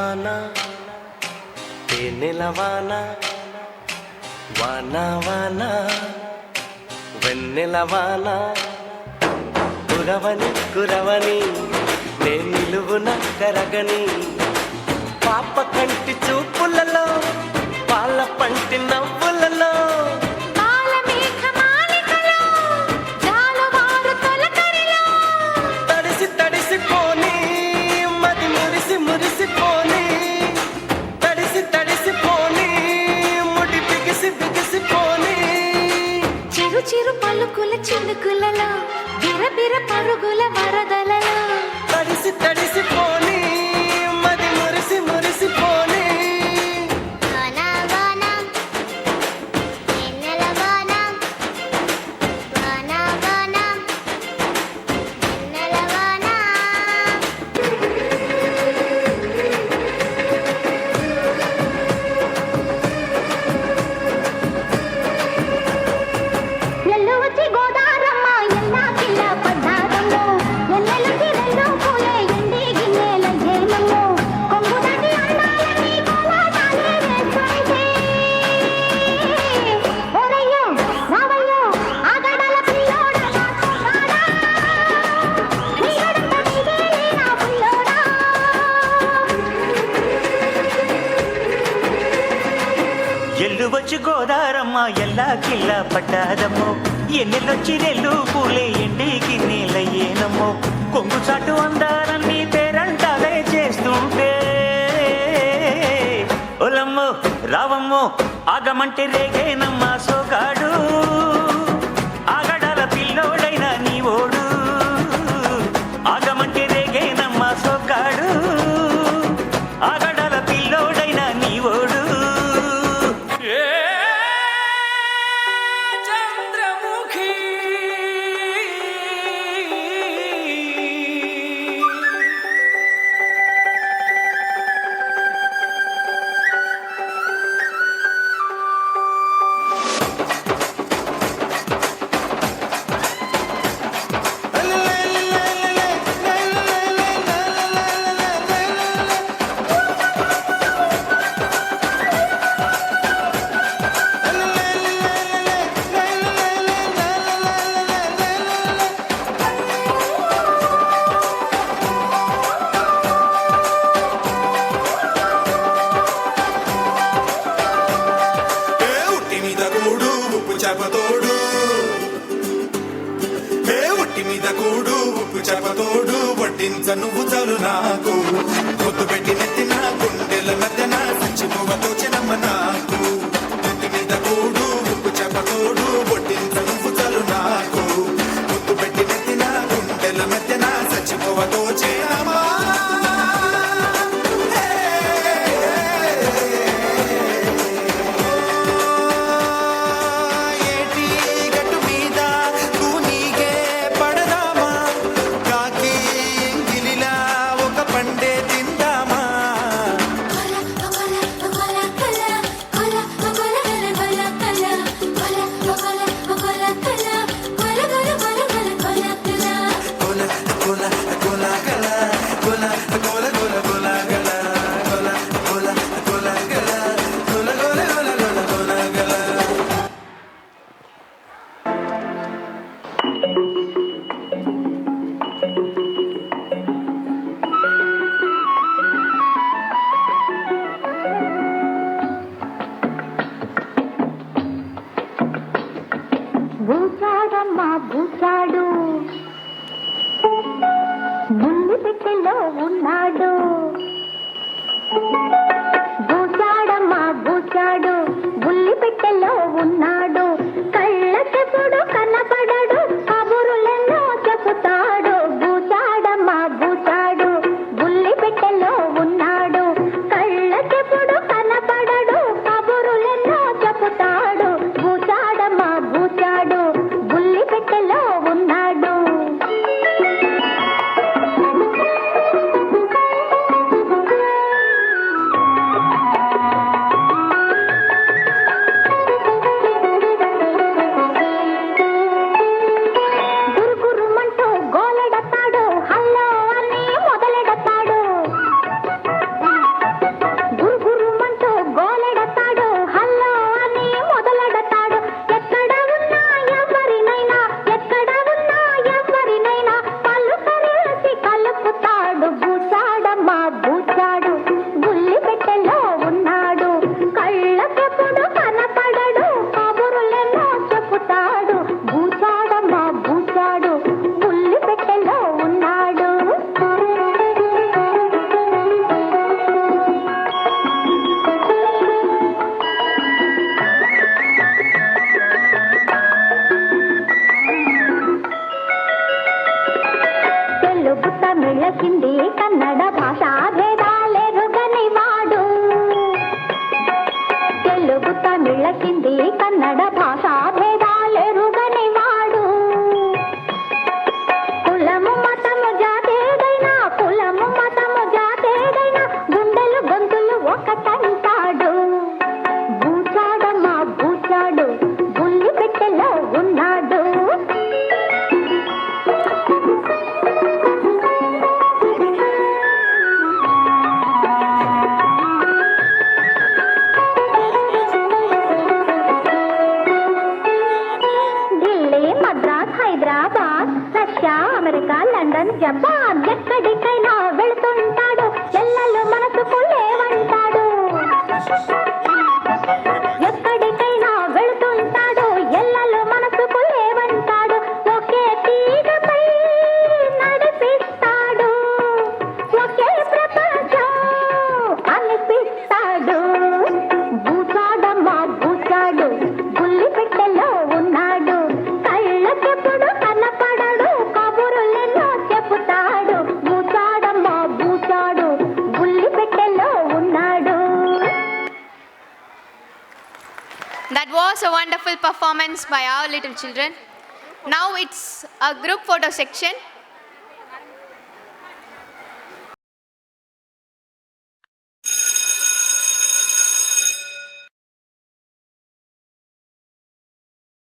వాన తేనెల వాన వాన వాన వెన్నెల వాన కురవని కురవని నే నిలువున కరగని పాప కంటి చూపులలో పాల పంటి నవ్వులలో చిరు పలుకుల చినుకులలో బిరబిర పరుగుల వరదలలో తడిసి తడిసిపోని మది మురిసి మురిసిపోని ఎల్లువచ్చి గోదారమ్మ ఎల్లా కిల్ల పట్టాదమ్మో ఎన్నెల్లొచ్చి నెల్లు పూలే ఎండికి నీలయ్యేనమ్మో కొంగు చాటు అందారన్నీ పేరంటాలే చేస్తుంటే ఒలమ్మో రావమ్మో ఆగమంటే రేగేనమ్మ సోగాడు ఆగడాల పిల్లోడైన నీ ఓడు ఆగమంటే రేగేనమ్మ సోగాడు ఆగడాల పిల్లోడైన నీ ఓడు చెప్పతోడు వడ్డించ నువ్వు చాలు నాకు పొద్దు పెట్టి నెత్తిన గుండెల మధ్యన సంచిపోవతో చిన్నమ్మ నాకు నెత్తి మీద కూడు ఉప్పు చెప్పతోడు వడ్డించ నువ్వు చాలు నాకు పొద్దు పెట్టి నెత్తిన గుండెల మధ్యన సంచిపోవతో చిన్నమ్మా భూచాడమ్మా భూచాడు బుల్లి పెట్టెలో ఉన్నాడు భూచాడమ్మా భూచాడు బుల్లి పెట్టెలో ఉన్నాడు కళ్ళకెప్పుడు కనపడడు కబురులెన్నో చెబుతాడు భూచాడమ్మా భూచాడు బుల్లి పెట్టెలో ఉన్నాడు కళ్ళకెప్పుడు కనపడడు కబురులెన్నో చెబుతాడు భూచాడమ్మా భూచాడు బుల్లి పెట్టెలో ఉన్నాడు That was a wonderful performance by our little children. Now it's a group photo section.